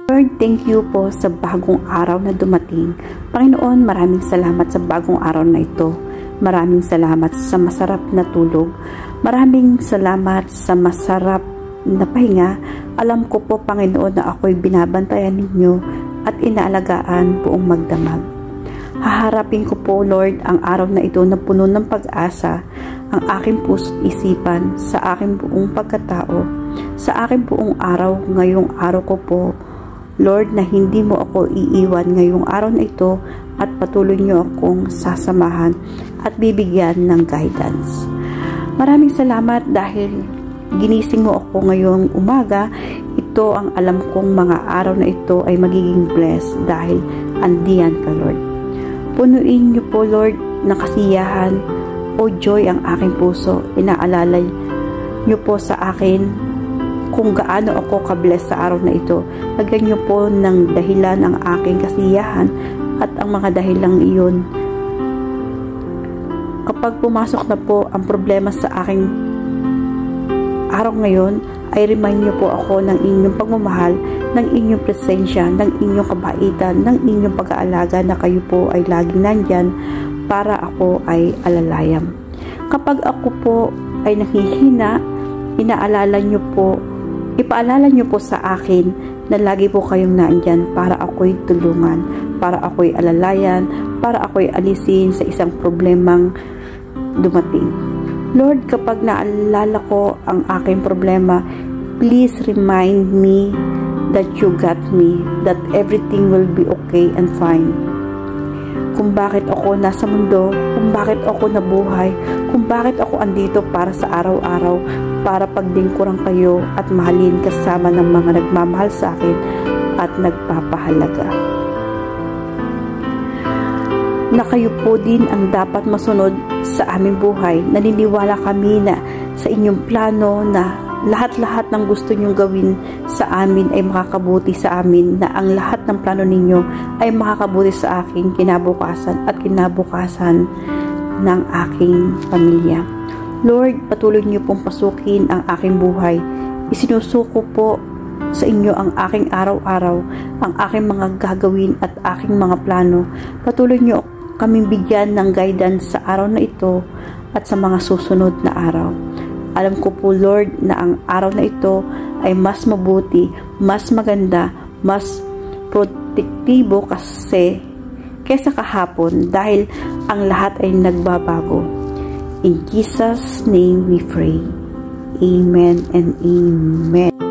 Lord, thank you po sa bagong araw na dumating. Panginoon, maraming salamat sa bagong araw na ito. Maraming salamat sa masarap na tulog. Maraming salamat sa masarap na pahinga. Alam ko po, Panginoon, na ako'y binabantayan ninyo at inaalagaan buong magdamag. Haharapin ko po, Lord, ang araw na ito na puno ng pag-asa, ang aking puso't isipan sa aking buong pagkatao, sa aking buong araw, ngayong araw ko po, Lord, na hindi mo ako iiwan ngayong araw na ito at patuloy niyo akong sasamahan at bibigyan ng guidance. Maraming salamat dahil ginising mo ako ngayong umaga. Ito ang alam kong mga araw na ito ay magiging blessed dahil andiyan ka, Lord. Punuin niyo po, Lord, ng kasiyahan o joy ang aking puso. Inaalala niyo po sa akin kung gaano ako ka-bless sa araw na ito. Lagyan niyo po ng dahilan ang aking kasiyahan at ang mga dahilang iyon. Kapag pumasok na po ang problema sa aking araw ngayon, ay remind niyo po ako ng inyong pagmamahal, ng inyong presensya, ng inyong kabaitan, ng inyong pag-aalaga na kayo po ay laging nandyan para ako ay alalayam. Kapag ako po ay nahihina, ipaalala niyo po sa akin na lagi po kayong nandyan para ako'y tulungan, para ako'y alalayan, para ako'y alisin sa isang problemang dumating. Lord, kapag naalala ko ang aking problema, please remind me that you got me, that everything will be okay and fine. Kung bakit ako nasa mundo, kung bakit ako nabuhay, kung bakit ako andito para sa araw-araw, para paglingkuran kayo at mahalin kasama ng mga nagmamahal sa akin at nagpapahalaga. Na kayo po din ang dapat masunod sa aming buhay. Naniniwala kami na sa inyong plano na lahat-lahat ng gusto nyong gawin sa amin ay makakabuti sa amin, na ang lahat ng plano ninyo ay makakabuti sa aking kinabukasan at kinabukasan ng aking pamilya. Lord, patuloy niyo pong pasukin ang aking buhay. Isinusuko po sa inyo ang aking araw-araw, ang aking mga gagawin at aking mga plano. Patuloy niyo kaming bigyan ng guidance sa araw na ito at sa mga susunod na araw. Alam ko po, Lord, na ang araw na ito ay mas mabuti, mas maganda, mas protektibo kesa kahapon dahil ang lahat ay nagbabago. In Jesus' name we pray. Amen and amen.